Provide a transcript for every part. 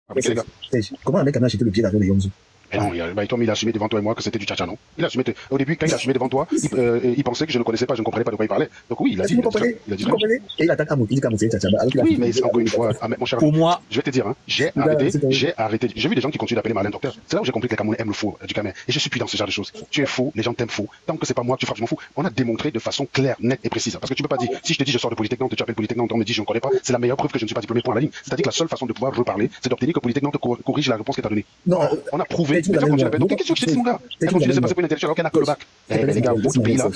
Avec les gars. Comment un mec a acheté le billet d'avion de Yonzu? Mais non, il a assumé devant toi et moi que c'était du tcha-tcha, non? Il a assumé, au début, quand il a assumé devant toi, il pensait que je ne connaissais pas, je ne comprenais pas de quoi il parlait. Donc oui, il a dit. Il a dit. Et il attaque à Mouti, il dit qu'à Mouti, tcha-tcha. Oui, mais encore une fois, mon cher ami, Pour moi, je vais te dire, hein, j'ai arrêté. J'ai vu des gens qui continuent d'appeler Malin docteur. C'est là où j'ai compris que les Camerounais aiment le faux du Cameroun. Et je suis plus dans ce genre de choses. Tu es faux, les gens t'aiment faux. Tant que c'est pas moi que tu frappes, je m'en fous. On a démontré de façon claire, nette et précise. Parce que tu peux pas dire, si je te dis je sors de Polytechnique, tu appelles Polytechnique, on me dit je ne connais pas. C'est la meilleure preuve que je ne suis pas diplômé, point à la ligne. C'est-à-dire que la seule façon de pouvoir reparler, c'est d'obtenir que Polytechnique te corrige la réponse que tu as donnée. Non, on a prouvé. Les gens continuent d'appeler. Qu'est-ce que tu dis, mon gars? Elle continue de se passer pour une intellectuelle alors qu'elle n'a que le bac. Les gars, votre pays là,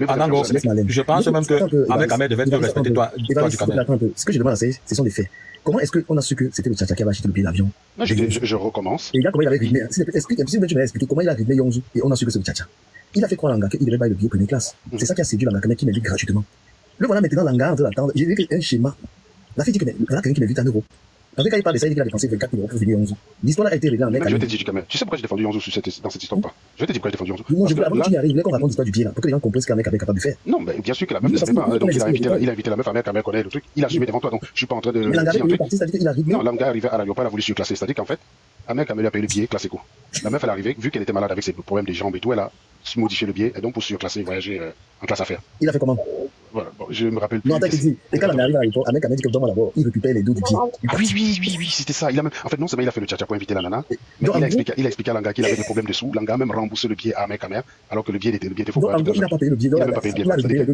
Anango, je pense même que Ahmed Ahmed devait te respecter toi du Cameroun. Ce que je demande, ce sont des faits. Comment est-ce qu'on a su que c'était le Tcha-Tcha qui avait acheté le billet d'avion? Je recommence. Et là, comment il avait rythmé? Si tu m'as expliqué comment il a rythmé Yonzu et on a su que c'est le Tcha-Tcha. Il a fait croire à Langa qu'il devait bailler le billet première classe. C'est ça qui a séduit Langa qui m'a dit gratuitement. Le voilà maintenant Langa en train d'attendre. J'ai vu un schéma. La fille dit que quelqu'un qui m'a vu 1 euro. Parce que quand il parle de ça, il dit qu'il a dépensé 24 000 € pour venir Yonzu. L'histoire a été réglée en mec. Je vais te dire, tu sais pourquoi j'ai défendu Yonzu dans cette histoire ou pas? Je vais te dire pourquoi j'ai défendu Yonzu. Moi, je veux avant que tu y arrives, qu'on raconte l'histoire du billet là, pour que les gens comprennent ce qu'un mec est capable de faire. Non, mais bien sûr que la meuf ne savait pas. Donc il a invité la meuf, la mec connaît le truc. Il a assumé devant toi, donc je suis pas en train de. Mais Langa est parti, c'est-à-dire qu'il arrive. Non, Langa est arrivé à l'aéroport, elle a voulu surclasser. C'est-à-dire qu'en fait, un mec a lui a payé le billet classique. La meuf, elle est arrivée, vu qu'elle était malade avec ses problèmes des jambes et tout, elle a modifié le billet et donc pour surclasser, voyager en classe affaires. Il a fait comment? Voilà, bon, je me rappelle plus. Non, attends, et quand on arrive à l'aéroport, un mec a dit que dans d'abord, il récupère les dos du pied. Ah oui, c'était ça. En fait, non seulement il a fait le tcha-tcha pour inviter la nana, mais il a expliqué à Langa qu'il avait des problèmes de sous. Langa a même remboursé le billet à mec à mère, alors que le billet était faux. Donc, en gros, il n'a pas payé le billet. Il n'a pas payé le billet.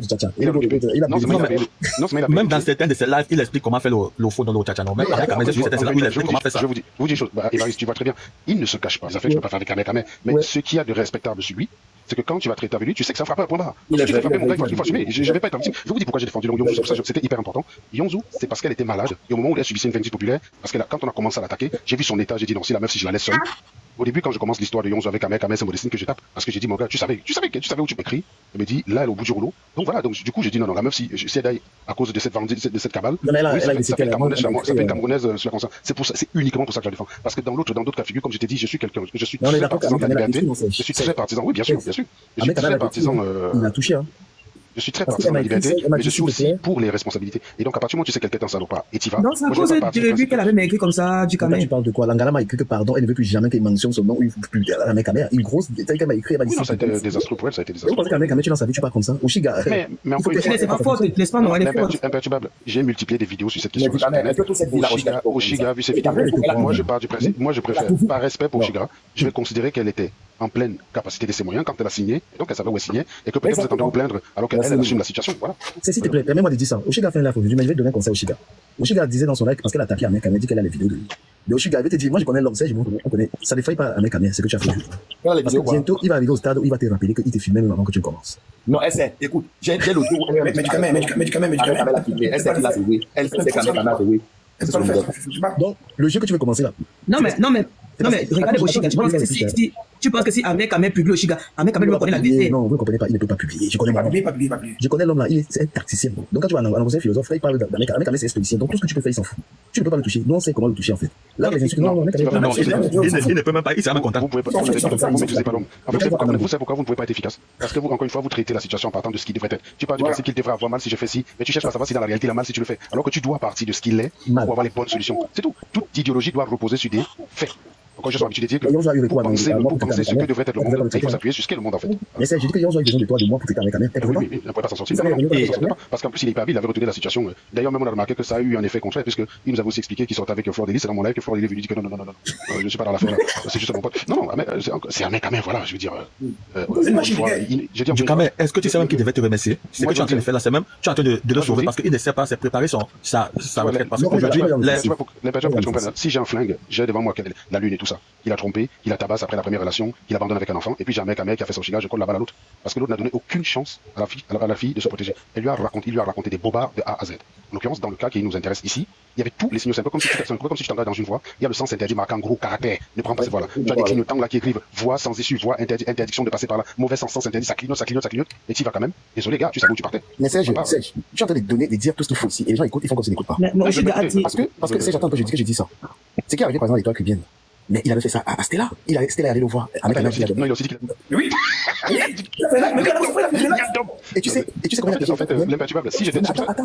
Même dans certains de ses lives, il explique comment faire le faux dans le tcha-tcha. Même avec Ahmed, il explique comment faire ça. Je vous dis une chose, Évariste, tu vois très bien, il ne se cache pas. Ça fait que je ne peux pas faire des caméras, mais ce qu'il y a de respectable sur lui, c'est que quand tu vas traiter avec lui, tu sais que ça ne fera pas un point barre. Si tu te fais frapper, mon gars, il faut assumer. Je ne vais pas être un petit. Je vous dis pourquoi j'ai défendu Yonzu, c'était hyper important. Yonzu, c'est parce qu'elle était malade. Et au moment où elle subissait une vindicte populaire, parce que quand on a commencé à l'attaquer, j'ai vu son état, j'ai dit non, si la meuf, si je la laisse seule. Au début, quand je commence l'histoire de Yonzu avec Ahmed, c'est Modestine que je tape. Parce que j'ai dit, mon gars, tu savais où tu m'écris. Elle me dit, là, elle est au bout du rouleau. Donc voilà, donc du coup, j'ai dit non, la meuf, si elle d'aille à cause de cette cabale, ça fait une Camerounaise sur la conscience. C'est uniquement pour ça que je la défends. Parce que dans d'autres cas de figure, comme je t'ai dit, je suis quelqu'un, je suis très partisan de la liberté. Je suis très partisan, oui, bien sûr. Je suis très partisan. Il a touché, hein. Je suis très partisan de la liberté, mais je suis aussi pour les responsabilités. Et donc, à partir du moment où tu sais qu'elle est un salopard, et tu vas. Non, c'est à cause de lui qu'elle avait même écrit comme ça, du Cameroun. Tu parles de quoi? Langa m'a écrit que pardon, elle ne veut plus jamais qu'il mentionne son nom, la mec à mère. Une grosse détail qu'elle m'a écrit, elle m'a dit. Non, ça a été désastreux pour elle, ça a été désastreux. Je pense qu'un mec à mère, tu n'en savais, tu parles comme ça. Oshiga. Mais encore une fois. C'est pas faute, laisse pas, non, elle est faute. Imperturbable. J'ai multiplié des vidéos sur cette question. Oshiga a vu ces vidéos. Moi, je pars du principe, moi, je préfère, par respect pour Oshiga, je vais considérer qu'elle était en pleine capacité de ses moyens quand elle a signé, et donc elle savait où elle signait, et que peut-être vous êtes en train de vous plaindre alors qu'elle assume la situation. Voilà. S'il te plaît, permets-moi de dire ça. Oshiga a fait un live aujourd'hui, mais je vais te donner un conseil à Oshiga. Oshiga disait dans son live, parce qu'elle a attaqué un mec, elle m'a dit qu'elle a les vidéos de lui. Mais Oshiga avait te dit, moi je connais l'homme, on connaît. Ça ne défaille pas un mec à mère, c'est que tu as fait. Parce que bientôt, il va arriver au stade où il va te rappeler qu'il te filmait même avant que tu commences. Non, elle sait, écoute, j'ai l'audio. Mais du quand même. Elle sait qu'il a joué. Elle sait qu'elle a joué. Donc, le jeu que tu veux commencer là. Non, mais regardez Oshiga, tu penses que si Ahmed Ahmed publie Oshiga, Ahmed Ahmed lui connaît la vérité. Non, vous ne comprenez pas, il ne peut pas publier. Je connais l'homme là, c'est un tacticien. Donc quand tu vas annoncer un philosophe, là, il parle d'Ahmed Ahmed, c'est un stoïcien. Donc tout ce que tu peux faire, il s'en fout. Tu ne peux pas le toucher. Nous, on sait comment le toucher en fait. Là, les insultes, non, il ne peut même pas, il s'est même content. Vous pouvez pas, vous maîtrisez pas l'homme. En fait, vous savez pourquoi vous ne pouvez pas être efficace? Parce que vous, encore une fois, vous traitez la situation en partant de ce qui devrait être. Tu parles du principe qu'il devrait avoir mal si je fais ci, mais tu cherches à savoir si dans la réalité il a mal si tu le fais. Alors que tu dois partir de ce qu'il est pour avoir les bonnes solutions. C'est tout. Toute idéologie doit reposer sur des faits. Encore je suis habitué de dire que pour penser ce que devrait être le monde, il faut s'appuyer sur ce qu'est le monde en fait. Mais c'est, j'ai dit que Yonzu a besoin de toi, de moi pour traiter avec la mère. Oui, mais il ne pourrait pas s'en sortir. Parce qu'en plus, il est pas habile, il avait retourné la situation. D'ailleurs, même on a remarqué que ça a eu un effet contraire, puisqu'il nous a aussi expliqué qu'il sortait avec Fleur Delis. C'est dans mon live que Fleur Delis est venu dire que non, je ne suis pas dans l'affaire. C'est juste mon pote. Non, c'est un mec à main, voilà, je veux dire. Du Cameroun, est-ce que tu sais même qu'il devait te remercier? C'est que tu es en train de faire là, c'est même, tu es en train de le sauver parce qu'il ne sait pas, c'est préparer sa retraite. Parce qu'aujourd'hui, si j'ai un flingue, j'ai devant moi la lune et tout ça. Il a trompé, il a tabasse après la première relation, il abandonne avec un enfant, et puis j'ai un mec qui a fait son chigage, je colle la balle à l'autre. Parce que l'autre n'a donné aucune chance à la fille de se protéger. Il lui a raconté des bobards de A à Z. En l'occurrence, dans le cas qui nous intéresse ici, il y avait tous les signaux. C'est un peu comme si tu t'engages dans une voie, il y a le sens interdit marquant gros caractère. Ne prends pas cette voie-là. Tu as des clignotants là qui écrivent voie sans issue, voie interdiction de passer par là, mauvais sens interdit, ça clignote, et tu y vas quand même. Désolé, gars, tu savais où tu partais. Mais Serge, je suis en train de dire tout ce qu'il faut ici, et les gens écoutent, ils font comme s'ils n'écoutent pas. Parce que Serge, attends un peu, je dis que j'ai dit ça. C'est qui est arrivé par exemple avec toi, Cubienne. Mais il avait fait ça à Stella. Stella est allé le voir. Non, il a aussi dit qu'il a... Oui. Et tu sais combien en fait, l'imperturbable, si j'étais...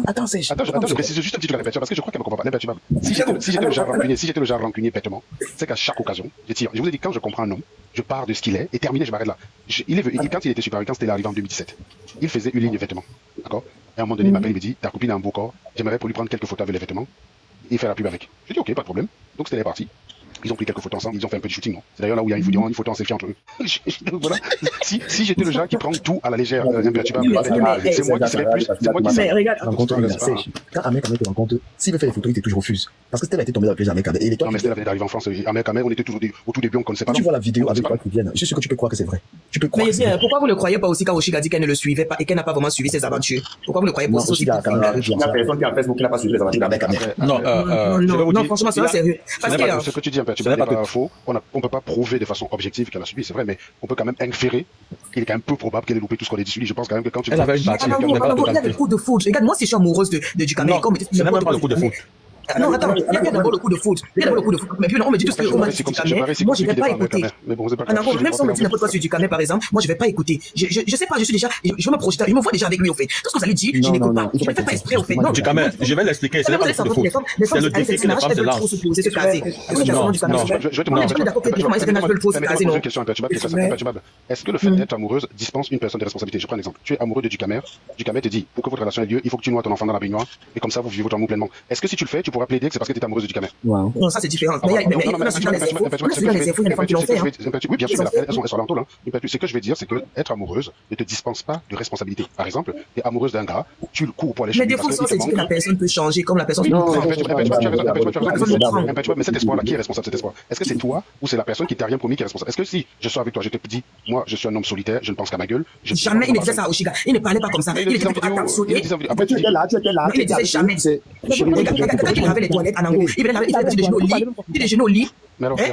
Attends, Serge. Attends, je précise juste un petit truc à l'imperturbable, parce que je crois qu'elle me comprend pas. L'imperturbable, si j'étais le genre rancunier bêtement, c'est qu'à chaque occasion, je tire. Je vous ai dit, quand je comprends un homme, je pars de ce qu'il est, et terminé, je m'arrête là. Quand il était super, quand c'était arrivé en 2017, il faisait une ligne de vêtements, d'accord? Et à un moment donné, il m'appelle, il me dit, ta copine a un beau corps, j'aimerais pour lui prendre quelques photos avec les vêtements, et faire la pub avec. Je dis, ok, pas de problème. Donc c'était parti. Ils ont pris quelques photos ensemble, ils ont fait un peu de shooting, non? C'est d'ailleurs là où il y a une photo en selfie entre eux. Voilà. Si j'étais le genre qui prend tout à la légère, imperturbable, c'est moi qui serais plus. C'est moi qui serais. Mais regarde, quand Ahmed te rencontre, s'il veut faire des photos, il était toujours refuse. Parce que Stella était tombée dans le piège d'Ahmed Kamel. Non, mais Stella venait d'arriver en France. Ahmed Kamel, on était toujours au tout début, on ne connaissait pas. Tu vois la vidéo avec toi qui viennent. Je suis sûr que tu peux croire que c'est vrai. Tu peux croire. Mais bien, pourquoi vous ne le croyez pas aussi quand Oshiga dit qu'elle ne le suivait pas et qu'elle n'a pas vraiment suivi ses aventures? Pourquoi vous ne le croyez pas aussi? Il y a personne qui a Facebook qui n'a pas suivi les aventures d'Ahmed Kamel. Non, franchement, c'est sérieux. Parce que ce que tu dis, imperturbable, n'est pas faux. On ne peut pas prouver de façon objective qu'elle a subi, c'est vrai, mais on peut quand même inférer qu'il est quand même peu probable qu'elle ait loupé tout ce qu'on a dit sur lui. Je pense quand même que quand tu... Elle avait une partie. Il y a des coups de foot. Regarde, moi, si je suis amoureuse de Dukamel, Non, ce n'est même pas le coup de foot. Non, attends, il y a d'abord le coup de foot. Mais puis on me dit tout ce que on m'a dit sur Dukamel. Moi, je ne vais pas écouter. Même si on me dit n'importe quoi sur Dukamel, par exemple, moi, je ne vais pas écouter. Je sais pas, je suis déjà, je me projette, je me vois déjà avec lui, au fait. Tout ce que vous allez dire, je n'écoute pas. Je ne fais pas exprès, au fait. Non, Dukamel, je vais l'expliquer. Ce n'est pas le coup de foot. C'est le défi que les femmes se lancent. Est-ce que le fait d'être amoureuse dispense une personne de responsabilité? Je prends un exemple. Tu es amoureux de Dukamel. Dukamel te dit, pour que votre relation ait lieu, il faut que tu noies ton enfant dans la baignoire, et comme ça, vous vivez votre amour pleinement. Est-ce que si tu le fais, tu pourras plaider que c'est parce que tu es amoureuse de Dukamel? Non, ça c'est différent. Mais il y a les infos, il y a des femmes qui l'ont fait. Oui, bien sûr, elles sont alentour là. Ce que je vais dire, c'est que être amoureuse ne te dispense pas de responsabilité. Par exemple, tu es amoureuse d'un gars, tu le cours pour aller chez lui. Mais des fois, c'est dit que la personne peut changer, comme la personne peut prendre. Mais cet espoir-là, qui est responsable de cet espoir? Est-ce que c'est toi ou c'est la personne qui t'a rien promis qui est responsable? Est-ce que si je sors avec toi, je te dis, moi, je suis un homme solitaire, je ne pense qu'à ma gueule. Jamais il ne disait ça à Oshiga. Il ne parlait pas comme ça. Il était attentionné. Après, tu étais là. Il ne disait jamais. Quand il avait les toilettes en angle, il venait des genoux au lit. Il des genoux au lit. Il m'a dit,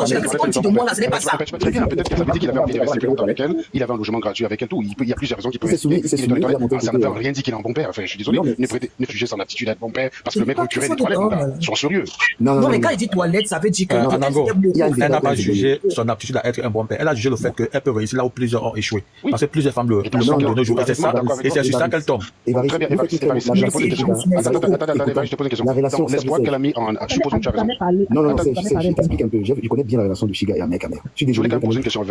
c'est pas de moi là, ce n'est pas ça. Très bien, peut-être qu'elle avait dit qu'il avait envie de rester plus longtemps avec elle, il avait un logement gratuit avec elle, tout. Il y a plusieurs raisons qui peuvent expliquer. Ça ne veut rien dire qu'il est un bon père. Enfin, je suis désolé, ne jugez son aptitude à être bon père parce que le mec recurait des toilettes, sois sérieux. Non, mais quand il dit toilette, ça veut dire que. Elle n'a pas jugé son aptitude à être un bon père. Elle a jugé le fait qu'elle peut réussir là où plusieurs ont échoué. Parce que plusieurs femmes le font de nos jours. Et c'est ça, et c'est sur ça qu'elle tombe. Très bien, je te pose une question. Je te pose une question. L'espoir qu'elle a mis en. Supposons que tu as raison. Non, je t'explique un peu. Je connais bien la relation de Shiga et Ahmed Kamel. Je suis désolé. Je voulais poser une question.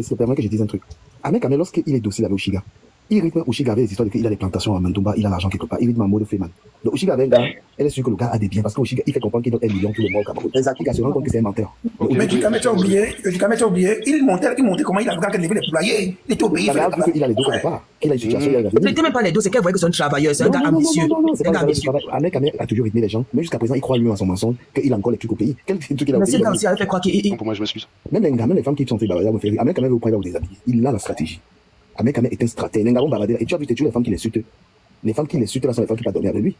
C'est permet que je dise un truc. Ahmed Kamel, lorsqu'il est docile avec Oshiga, il rythme Oshiga avec les histoires de qu'il a des plantations à Mantumba, il a l'argent quelque part, il rythme en mode Freeman. Donc Oshiga avec un gars, elle est sûre que le gars a des biens parce qu'Oshiga, il fait comprendre qu'il donne 1 million tous les mois au Cameroun. Il se rend compte que c'est un menteur. Mais Dukamel, tu as oublié, il montait comment il a regardé les poulaillers, il était au pays. Il a les deux quelque part. Il a une situation, il a la vie. C'était même pas les deux, c'est qu'elle voyait que c'est un travailleur, c'est un gars ambitieux. C'est un gars ambitieux. Ahmed Kamel a toujours rythmé les gens, mais jusqu'à présent, il croit lui en son mensonge qu'il a encore les trucs au pays. Quel truc il a au pays? Mais c'est comme si elle fait croire qu'il. Pour moi, je m'excuse. Même les femmes qui sont fait bavarder, Ahmed Kamel veut prendre des habits. Il a la stratégie. Ahmed Kamel est un stratège. Et tu as vu les femmes qui les sutent. Les femmes qui les sutent là sont les femmes qui ne peuvent pas dormir avec lui.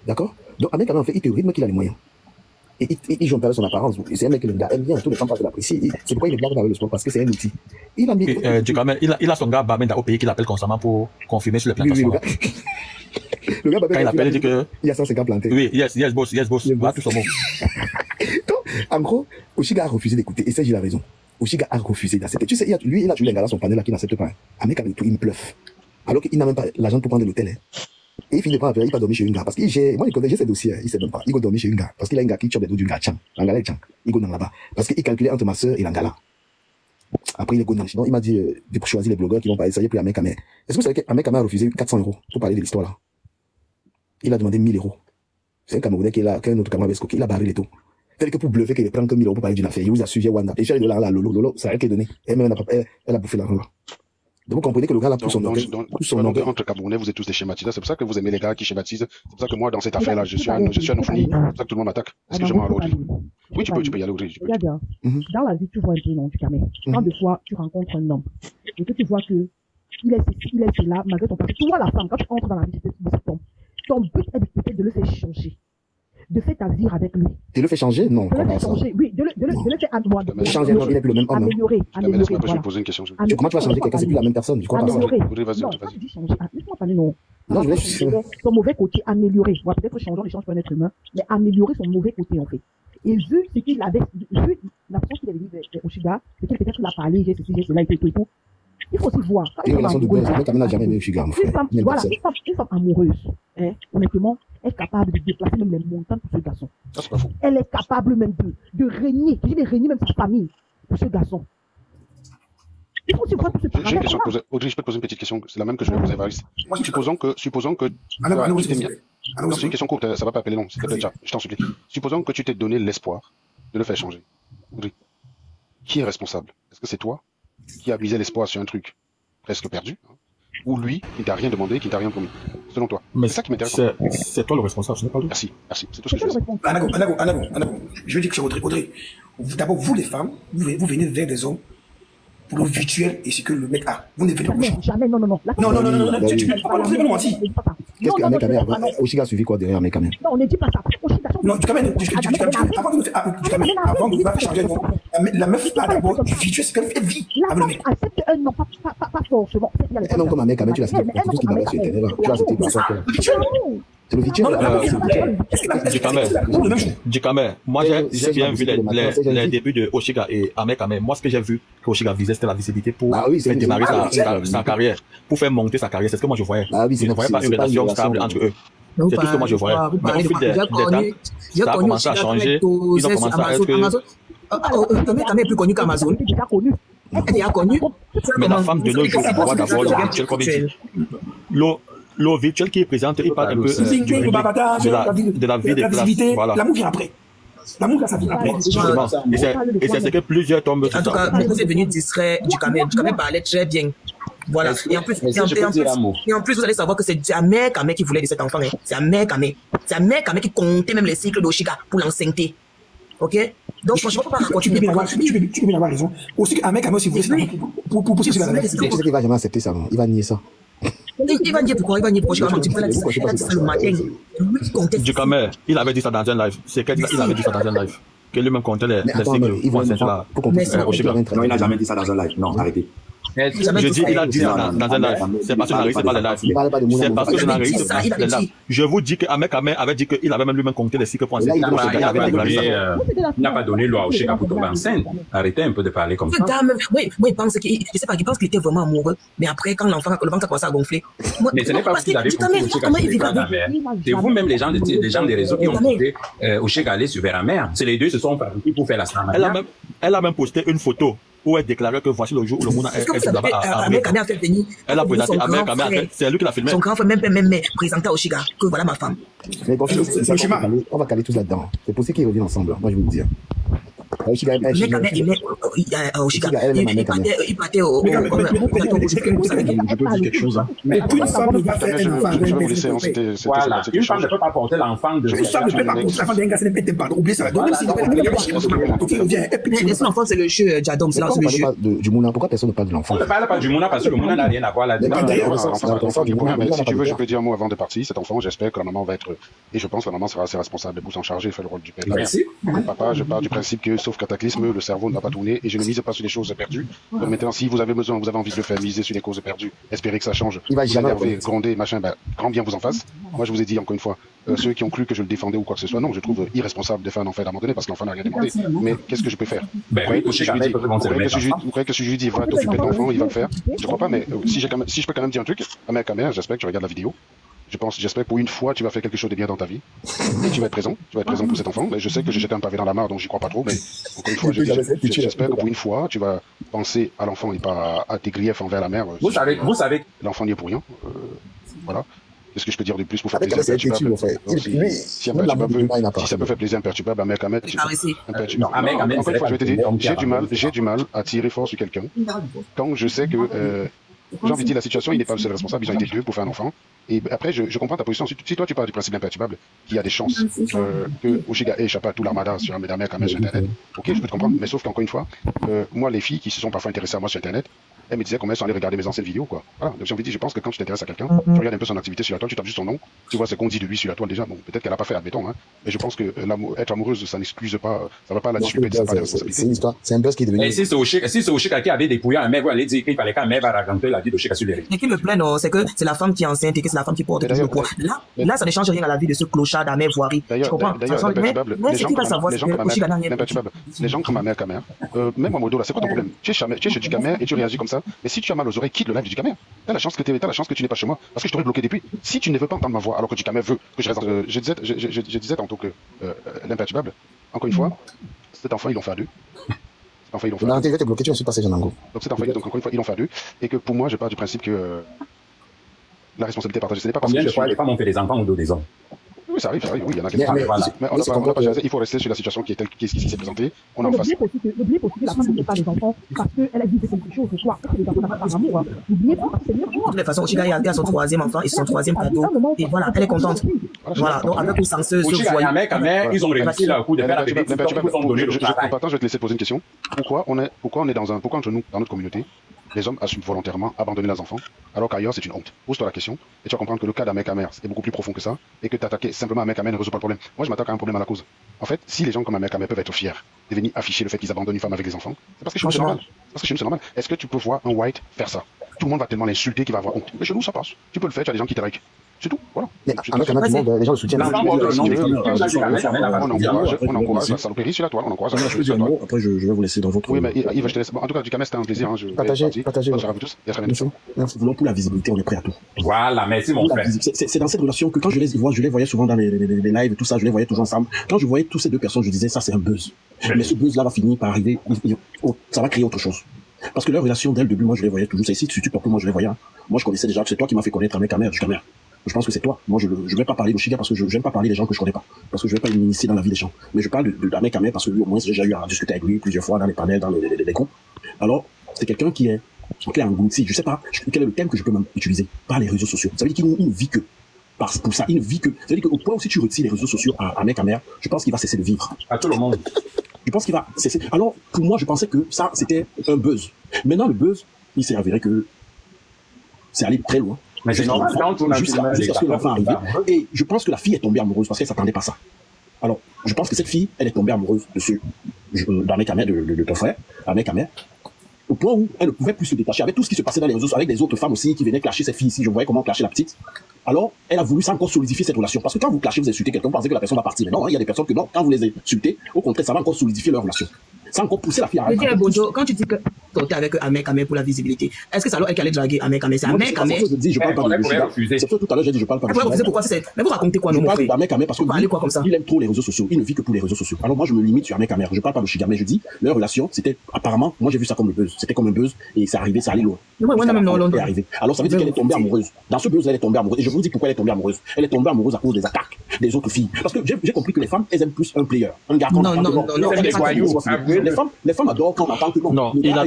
D'accord? Donc Ahmed Kamel, en fait, il te rythme qu'il a les moyens. Et il joue un peu avec son apparence. C'est un mec que le gars aime bien. Tous les femmes l'apprécient. C'est pourquoi il est blague avec le sport, parce que c'est un outil. Il a mis. Il a son gars Bamenda au pays qu'il appelle constamment pour confirmer sur les plantations. Le gars quand il appelle, il dit que. Il y a 150 plantés. Oui, yes, boss. Voilà tout son mot. Donc, en gros, Oshiga a refusé d'écouter. Et ça, il a raison. Oshiga a refusé d'accepter. Tu sais, lui, il a toujours les gars dans son panel là qui n'acceptent pas. Ahmed Kamel, il me bluffe. Alors qu'il n'a même pas l'argent pour prendre l'hôtel. Et il finit par il va dormir chez une gars. Parce que moi, il connaît ses dossiers. Il sait même pas. Il va dormir chez une gars. Parce qu'il a un gars qui chope des dos d'une gars. L'angala est Chang. Il go dans là-bas. Parce qu'il calculait entre ma soeur et l'angala. Après, il est go dans. Donc, il m'a dit de choisir les blogueurs qui vont parler. Ça y est, pour Ahmed Kamel. Est-ce que vous savez qu'Ahmed Kamel a refusé 400 € pour parler de l'histoire là? Il a demandé 1 000 €. C'est un Camerounais qui est là, qu'un autre Camerounais escroqué. Il a barré les taux. Tel que pour bluffer qu'il prend que 1 000 € pour parler d'une affaire. Il vous a suivi Wanda. Et $1 là, Lolo, ça a été donné. Elle a bouffé l'argent là. Donc vous comprenez que le gars là, tout son nom. Entre Camerounais, vous êtes tous des schématisés. C'est pour ça que vous aimez les gars qui schématisent. C'est pour ça que moi, dans cette affaire-là, je suis un ovni. C'est pour ça que tout le monde m'attaque. Excusez-moi, Audrey. Oui, tu peux y aller, Audrey. Regarde, dans la vie, tu vois un peu, non, tu Dukamel. Quand de fois, tu rencontres un homme, et que tu vois que il est cela, malgré ton passé. Tu vois la femme, quand tu entres dans la vie de cet homme, ton but est peut-être de le faire changer. De faire ta vie avec lui. Tu le fais changer? Non. De le faire changer, oui. De le faire changer, non, il n'est plus le même homme. Améliorer. Je vais poser une question. Comment tu vas changer quelqu'un? C'est plus la même personne. Je crois pas. Améliorer. Vas-y. Laisse-moi parler, non. Non, je voulais juste. Son mauvais côté, améliorer. On va peut-être changer les chances pour un être humain, mais améliorer son mauvais côté, en fait. Et vu ce qu'il avait, vu la façon qu'il avait dit Oshiga, c'est qu'il peut-être l'a parlé, j'ai ceci, j'ai cela, et tout. Il faut aussi voir. Une relation de base, mais quand même, n'a jamais aimé Oshiga, mon frère. Voilà, une femme amoureuse, hein, honnêtement, est capable de déplacer même les montagnes pour ce garçon. Ça, c'est pas faux. Elle est capable même de régner, je vais régner même sa famille pour ce garçon. Il faut aussi voir tout ce J'ai une question à poser. Audrey, je peux te poser une petite question. C'est la même que je vais poser à Varis. Supposons que non, c'est une question courte, ça va pas appeler long, s'il te plaît, déjà, je t'en supplie. Supposons que tu t'es donné l'espoir de le faire changer. Audrey, qui est responsable? Est-ce que c'est toi qui a misé l'espoir sur un truc presque perdu, hein, ou lui qui t'a rien demandé, qui t'a rien promis, selon toi? Mais c'est ça qui m'intéresse. C'est toi le responsable, ce n'est pas lui. Merci, c'est tout ce que je veux dire. Anago, je veux dire que c'est Audrey. D'abord, vous les femmes, vous venez vers des hommes pour le virtuel et ce que le mec a. Vous ne venez pas. Jamais, non. Non, tu ne peux pas mentir. Qu'est-ce qu'un mec a Oshiga a suivi quoi derrière un mec quand même? Non, on ne dit pas ça. Non, avant de faire changer, la meuf là d'abord, du virtuel, c'est qu'elle fait vie avec le mec. Accepte un non, pas forcément. Un homme comme un mec quand même, tu l'as cité pour tout ce qui va sur Internet. Tu l'as cité pour ça. C'est le virtuel. Dikame, moi j'ai bien vu les débuts de Oshiga et Amekame. Moi ce que j'ai vu que Oshiga visait c'était la visibilité pour faire démarrer sa carrière, pour faire monter sa carrière. C'est ce que moi je voyais. Je ne voyais pas une relation stable entre eux. C'est tout ce que moi je voyais. Mais au fil des temps, ça a commencé à changer. Ils ont commencé à être... Amekame est plus connu qu'Amazon. Elle est déjà connue. Mais la femme de nos jours voit d'abord le virtuel comme il dit. Le virtuel qui est présent, il parle un peu de la vie des places. Voilà. L'amour vient après. L'amour, là, ça vient après. Et c'est ce que plusieurs tombent sur ça. En tout cas, vous êtes venu distrait du Kamé. Du Kamé parlait très bien. Voilà. Et en plus, vous allez savoir que c'est Jamé Kamé qui voulait de cet enfant. C'est Jamé Kamé. C'est Jamé Kamé qui comptait même les cycles d'Oshiga pour l'enceinte. Ok? Donc, franchement, faut pas raconter. Tu peux bien avoir raison. Aussi, un mec, aussi, voulait pour pousser la tu sais qu'il va jamais accepter ça, non? Il va nier ça. Il va dire pourquoi, il va dire pourquoi. Elle a dit ça le matin. Dikame, il avait dit ça dans un live. C'est qu'il avait dit ça dans un live. Que lui-même comptait les cycles pour enceinte là. Non, il n'a jamais dit ça dans un live. Non, arrêtez. Je dis, il a dit ça dans un live. C'est parce que je n'arrive pas les lives. C'est parce que je n'arrive pas les lives. Je vous dis qu'Amekame avait dit qu'il avait même lui-même compté les cycles pour enceinte. Il n'a pas donné loi au Oshiga pour tomber enceinte. Arrêtez un peu de parler comme ça. Oui, il pense qu'il, je sais pas, il pense qu'il était vraiment amoureux. Mais après, quand le ventre a commencé à gonfler. Mais ce n'est pas parce qu'il avait compris Oshiga sur la mer. C'est vous-même les gens des réseaux qui ont compté Oshiga aller sur la mer. C'est les deux se sont fabriqués pour faire la Samania. Elle a même posté une photo où elle déclarait que voici le jour où le monde est là-bas à Amekame a fait venir. Elle a présenté Amekame, c'est lui qui l'a filmé. Son grand frère même présenté à Oshiga que voilà ma femme. Mais bon, on va caler tous là-dedans. C'est pour ça qu'ils reviennent ensemble, moi je vous le dis. Oshiga aimait Oshiga. Il partait au je peux dire quelque chose. Mais une femme ne peut pas faire un enfant. Voilà, une femme ne peut pas porter l'enfant de... Une femme ne peut pas porter l'enfant d'un gars, ce n'est pas oublier ça. Est-ce l'enfant c'est le jeu Jadom, c'est le jeu du Mouna, pourquoi personne ne parle de l'enfant? On ne parle pas du Mouna parce que le Mouna n'a rien à voir là-dedans. Si tu veux, je peux dire un mot avant de partir. Cet enfant, j'espère que la maman va être... Et je pense que la maman sera assez responsable pour s'en charger et faire le rôle du père. Merci. Papa, je pars du principe que, sauf cataclysme, le cerveau ne va pas tourner et je ne mise pas sur les choses perdues. Donc maintenant, si vous avez besoin, vous avez envie de le faire, miser sur les causes perdues, espérez que ça change. Il va jamais gronder, machin, grand bien vous en fasse. Moi, je vous ai dit encore une fois, ceux qui ont cru que je le défendais ou quoi que ce soit, non, je trouve irresponsable de faire un enfant à un moment donné parce que l'enfant n'a rien demandé. Mais qu'est-ce que je peux faire? Vous croyez que si je lui dis va t'occuper de l'enfant, il va le faire? Je crois pas, mais si je peux quand même dire un truc, à ma caméra, j'espère que tu regardes la vidéo. J'espère que pour une fois, tu vas faire quelque chose de bien dans ta vie. Et tu vas être présent. Tu vas être présent pour cet enfant. Mais je sais que j'ai jeté un pavé dans la mare, donc j'y crois pas trop. Mais encore une fois, j'espère que pour une fois, tu vas penser à l'enfant et pas à tes griefs envers la mère. Vous savez. L'enfant n'y est pour rien. Voilà. Qu'est-ce que je peux dire de plus pour faire plaisir si ça peut faire plaisir imperturbable, Amekame. Encore une fois, je vais te dire, j'ai du mal à tirer fort sur quelqu'un quand je sais que j'ai envie de dire la situation, il n'est pas le seul responsable, ils ont été deux pour faire un enfant. Et après, je comprends ta position. Si toi, tu parles du principe imperturbable, qu'il y a des chances que Oshiga ait échappé à tout l'armada sur Amekame sur Internet, ok, je peux te comprendre. Mais sauf qu'encore une fois, moi, les filles qui se sont parfois intéressées à moi sur Internet, elles me disaient comment elles sont allées regarder mes anciennes vidéos, quoi. Voilà. Donc j'ai envie de dire, je pense que quand tu t'intéresses à quelqu'un, tu regardes un peu son activité sur la toile, tu tapes juste son nom, tu vois ce qu'on dit de lui sur la toile déjà. Bon, peut-être qu'elle n'a pas fait, admettons, hein. Mais je pense que être amoureuse, ça n'excuse pas, ça va pas la disculper de sa responsabilité. C'est une histoire, c'est un buzz qui est devenu. Et si c'est Oshiga qui avait dépouillé un mec, vous allez dire qu'il fallait qu'un mec va raconter la vie d'Oshiga sur les réseaux. Ce qui me plaît, non, c'est que c'est la femme qui est enceinte et que c'est la femme qui porte le poids. Là, ça ne change rien à la vie de ce clochard d'Amé Voirie. Je comprends. Mais c'est qui va savoir que Oshiga n'a rien. Les gens comme ma mère, même en modo, là, c'est quoi ton problème? Tu es chez Dikame et tu réagis comme ça. ça. Mais si tu as mal aux oreilles, quitte le live du Ducamer. T'as la chance que tu n'es pas chez moi. Parce que je t'aurais bloqué depuis. Si tu ne veux pas entendre ma voix, alors que Ducamer veut que je reste. Je disais tantôt que l'imperturbable, encore une fois, cet enfant, ils l'ont fait à deux. Enfin, ils l'ont fait. Non, je vais te bloquer, tu ne suis pas Janango. Donc, encore une fois, ils l'ont fait à deux. Et que pour moi, je pars du principe que la responsabilité est partagée. Ce n'est pas parce combien de fois les femmes ont fait des enfants ou des hommes? Oui, ça arrive, oui, il y en a qui font. Mais on n'a pas jasé, il faut rester sur la situation qui s'est présentée. On en face. N'oubliez pas aussi que la femme ne fait pas des enfants parce qu'elle a dit quelque chose, soit les enfants n'ont pas d'amour. N'oubliez pas, c'est mieux. De toute façon, Oshiga a son troisième enfant et son troisième cadeau. Et voilà, elle est contente. Voilà, donc avec ou sans ce foyer. Ils ont réussi leur coup de faire avec des je vais te laisser poser une question. Pourquoi entre nous, dans notre communauté, les hommes assument volontairement abandonner leurs enfants, alors qu'ailleurs c'est une honte. Pose-toi la question et tu vas comprendre que le cas d'Ahmed Kamer est beaucoup plus profond que ça et que t'attaquer simplement Ahmed Kamer ne résout pas le problème. Moi je m'attaque à un problème à la cause. En fait, si les gens comme Ahmed Kamer peuvent être fiers de venir afficher le fait qu'ils abandonnent une femme avec des enfants, c'est parce que chez nous c'est normal. C'est normal. Est-ce que tu peux voir un white faire ça? Tout le monde va tellement l'insulter qu'il va avoir honte. Mais chez nous ça passe. Tu peux le faire, tu as des gens qui te like. C'est tout, voilà. Mais avec un autre monde, les gens le soutiennent. On encourage la saloperie sur la toile, on encourage la saloperie sur la toile. Après, je vais vous laisser dans votre... Oui, mais Yves, je te laisse. En tout cas, Ducamer, c'était un plaisir. Partagez. Tous. Merci. Pour la visibilité, on est prêt à tout. Voilà, merci mon frère. C'est dans cette relation que quand je les voyais souvent dans les lives et tout ça, je les voyais toujours ensemble. Quand je voyais toutes ces deux personnes, je disais, ça c'est un buzz. Mais ce buzz-là va finir par arriver, ça va créer autre chose. Parce que leur relation dès le début, moi je les voyais toujours. C'est ici, tu pour que moi je les voyais. Moi je connaissais déjà, c'est toi qui m'as fait connaître Ahmed Kamer, Ducamer. Je pense que c'est toi. Moi, je vais pas parler d'Oshiga parce que je n'aime pas parler des gens que je connais pas. Parce que je vais pas m'initier dans la vie des gens. Mais je parle d'Ahmed Kamer parce que lui, au moins, j'ai déjà eu à discuter avec lui plusieurs fois dans les panels, dans les groupes. Alors, c'est quelqu'un qui est englouti. Je sais pas quel est le thème que je peux même utiliser par les réseaux sociaux. Ça veut dire qu'il ne vit que pour ça. Il ne vit que. Ça veut dire qu'au point où si tu retires les réseaux sociaux à Ahmed Kamer, je pense qu'il va cesser de vivre. À tout le monde. Je pense qu'il va cesser. Alors, pour moi, je pensais que ça, c'était un buzz. Maintenant, le buzz, il s'est avéré que c'est allé très loin. Mais c'est normal, jusqu'à ce que l'enfant arrive. Et je pense que la fille est tombée amoureuse parce qu'elle s'attendait pas à ça. Alors, je pense que cette fille, elle est tombée amoureuse d'Ahmed Kamer, de ton frère, Ahmed Kamer, au point où elle ne pouvait plus se détacher. Avec tout ce qui se passait dans les réseaux, avec des autres femmes aussi qui venaient clasher cette fille ici, je voyais comment clasher la petite. Alors, elle a voulu ça encore solidifier cette relation. Parce que quand vous clashez, vous insultez quelqu'un, vous pensez que la personne va partir. Mais non, il y a des personnes que non, quand vous les insultez, au contraire, ça va encore solidifier leur relation. Ça a encore poussé la fille à arrêter. Quand tu dis que tu es avec Ahmed Kamer pour la visibilité, est-ce que c'est alors elle qui allait draguer Ahmed Kamer? C'est Ahmed Kamer. Je dis, je parle pas de Oshiga. C'est tout à l'heure, j'ai dit, je parle pas de Oshiga. Pourquoi c'est. Mais vous racontez quoi, non? Je parle d'Ahmed Kamer parce qu'il aime trop les réseaux sociaux. Il ne vit que pour les réseaux sociaux. Alors moi, je me limite sur Ahmed Kamer. Je parle pas de Oshiga, mais je dis, leur relation, c'était apparemment, moi j'ai vu ça comme le buzz. C'était comme un buzz et c'est arrivé, ça allait loin. Alors ça veut dire qu'elle est tombée amoureuse. Dans ce buzz, elle est tombée amoureuse. Et je vous dis pourquoi elle est tombée amoureuse. Elle est tombée amoureuse à cause des attaques des autres filles. Parce que j'ai compris que les femmes, elles aiment plus un player, un gars. Non. Les femmes adorent quand on entend que non. Non, il a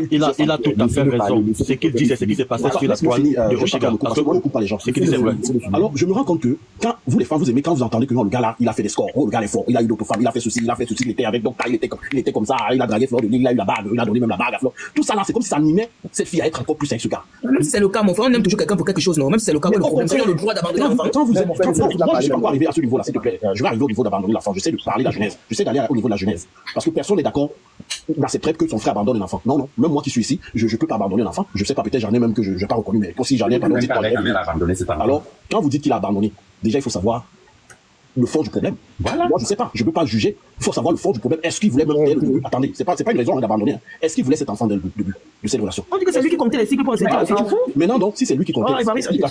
tout à fait raison. Ce qu'il dit, c'est ce qui s'est passé sur la toile de Oshiga. Parce que moi, je coupe pas les gens. Ce qu'il dit, c'est vrai. Alors, je me rends compte que quand vous, les femmes, vous aimez, quand vous entendez que non, le gars là, il a fait des scores, oh, le gars est fort, il a eu d'autres femmes, il a fait ceci, il était avec, donc il était comme ça, il a dragué Fleur de Lille, il a eu la bague, il a donné même la bague à Fleur. Tout ça là, c'est comme si ça animait cette fille à être encore plus avec ce gars. Même si c'est le cas, mon frère, on aime toujours quelqu'un pour quelque chose, non? Même si c'est le cas, le problème, c'est le droit d'abandonner l'enfant. Quand vous êtes, moi, je suis pas encore arrivé à ce niveau-là, s'il te plaît. Je vais arriver au niveau d'abandonner l'enfant. J'essaie de parler de la genèse. J'essaie d'aller au niveau de la genèse. Parce que personne n'est d'accord n'accepterait que son frère abandonne un enfant. Non. Même moi qui suis ici, je peux pas abandonner un enfant. Je sais pas, peut-être j'en ai même que je n'ai pas reconnu, mais si j'en ai pas abandonné. Alors, quand vous dites qu'il a abandonné, déjà il faut savoir le fond du problème. Voilà. Moi je sais pas, je peux pas juger. Il faut savoir le fond du problème. Est-ce qu'il voulait même dès le début? Attendez, c'est pas une raison d'abandonner. Est-ce qu'il voulait cet enfant dès le début de cette relation? On dit que c'est lui qui comptait les cycles pour cette relation. Mais non, donc si c'est lui qui comptait les cycles,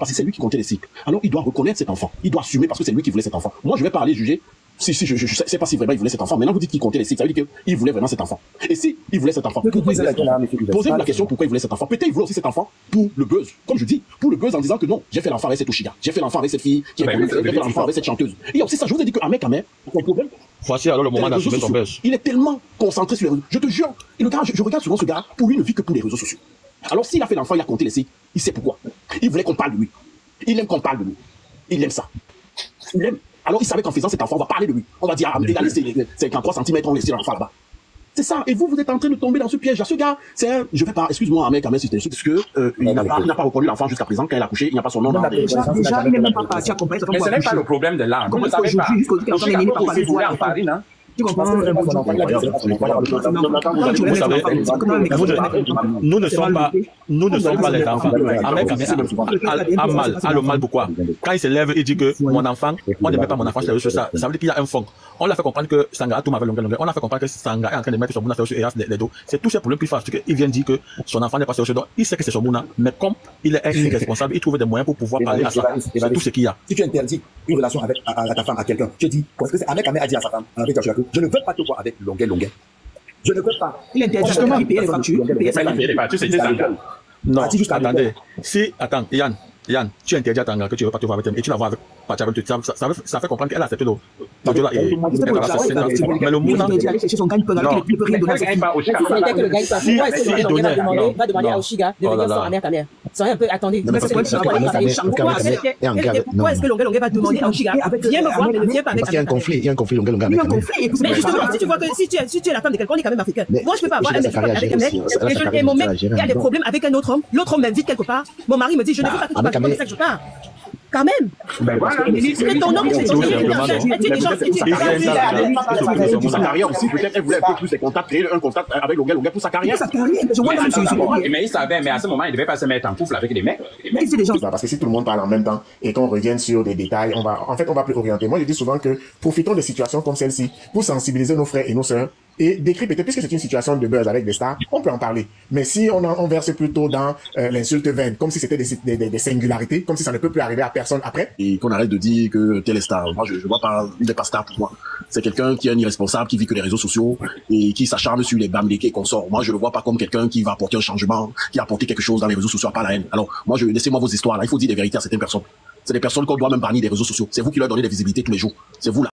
si c'est lui qui comptait les cycles, alors il doit reconnaître cet enfant. Il doit assumer parce que c'est lui qui voulait cet enfant. Moi je vais pas aller juger. Si, je sais pas si vraiment il voulait cet enfant. Maintenant, vous dites qu'il comptait les cycles. Ça veut dire qu'il voulait vraiment cet enfant. Et si il voulait cet enfant, posez-vous la question pourquoi il voulait cet enfant. Peut-être il voulait aussi cet enfant pour le buzz. Comme je dis, pour le buzz en disant que non, j'ai fait l'enfant avec cette Oshiga. J'ai fait l'enfant avec cette fille qui est connue. J'ai fait l'enfant avec cette chanteuse. Et il y a aussi ça, je vous ai dit que Ahmed Kamer, son problème. Voici alors le moment d'assumer son buzz. Il est tellement concentré sur les réseaux. Je te jure. Et le gars, je regarde souvent ce gars, pour lui, il ne vit que pour les réseaux sociaux. Alors s'il a fait l'enfant, il a compté les cycles. Il sait pourquoi. Il voulait qu'on parle de lui. Il aime qu'on parle de lui. Il aime ça. Il aime. Alors il savait qu'en faisant cet enfant, on va parler de lui. On va dire, ah, il a laissé 53 cm, on laisse l'enfant là-bas. C'est ça. Et vous êtes en train de tomber dans ce piège. Ce gars, je vais pas, excuse-moi, mec, si c'était parce que, il n'a pas reconnu l'enfant jusqu'à présent. Quand il a couché, il n'y a pas son nom. Déjà, il n'est même pas parti à comprendre. Mais ce n'est pas le problème de l'âme. Vous ne savez pas. Tu comprends? Vous savez, nous ne sommes pas les enfants. Ahmed Kamé a le mal pourquoi? Quand il se lève, il dit que mon enfant, on ne met pas mon enfant sur les réseaux sociaux. Ça veut dire qu'il y a un fond. On l'a fait comprendre que Sanga a tout avec Longuet. On a fait comprendre que Sanga est en train de mettre son Mouna sur les dos. C'est tous ces problèmes qu'il fait. Il vient dire que son enfant n'est pas sur le dos. Il sait que c'est son Mouna, mais comme il est irresponsable, il trouve des moyens pour pouvoir parler à ça. C'est tout ce qu'il y a. Si tu interdis une relation avec ta femme à quelqu'un, tu dis, parce que c'est Ahmed Kamé a dit à sa femme, je ne veux pas te voir avec Longuet. Je ne veux pas. Il interdit justement de payer les factures. Non, attendez. Si, attends, Yann, tu interdis à Tanga que tu ne veux pas te voir avec elle et tu la vois avec Pachabel, ça fait comprendre qu'elle a accepté le mais le Mouna, si il donnait, va demander à Oshiga de venir sans Ahmed Kamé. Soyez un peu, attendez. Pourquoi est-ce que Longuet va demander à Oshiga viens me voir, mais ne viens pas avec Parce qu'il y a un conflit, Longuet. Mais justement, si tu vois que si tu es la femme de quelqu'un, on est quand même africain. Moi, je peux pas avoir un mec avec un mec et mon mec il a des problèmes avec un autre homme, l'autre homme m'invite quelque part, mon mari me dit je ne veux pas que tu passes, c'est ça que je pars. Quand même. C'est ton homme, c'est ton sa carrière aussi, peut-être elle voulait un peu plus ses contacts, créer un contact avec Longuet pour sa carrière. Mais il savait, mais à ce moment, il ne devait pas se mettre en couple avec des mecs. Parce que si tout le monde parle en même temps et qu'on revienne sur des détails, on va plus orienter. Moi, je dis souvent que profitons de situations comme celle-ci pour sensibiliser nos frères et nos sœurs et décrire peut-être, puisque c'est une situation de buzz avec des stars, on peut en parler. Mais si on verse plutôt dans l'insulte vaine, comme si c'était des singularités, comme si ça ne peut plus arriver à personne après. Et qu'on arrête de dire que tel est star. Moi, je vois pas, il n'est pas star pour moi. C'est quelqu'un qui est un irresponsable, qui vit que les réseaux sociaux et qui s'acharne sur les bamléqués qu'on sort. Moi, je le vois pas comme quelqu'un qui va apporter un changement, qui a apporté quelque chose dans les réseaux sociaux, pas la haine. Alors, moi, laissez-moi vos histoires là. Il faut dire des vérités à certaines personnes. C'est des personnes qu'on doit même bannir des réseaux sociaux. C'est vous qui leur donnez des visibilités tous les jours. C'est vous là.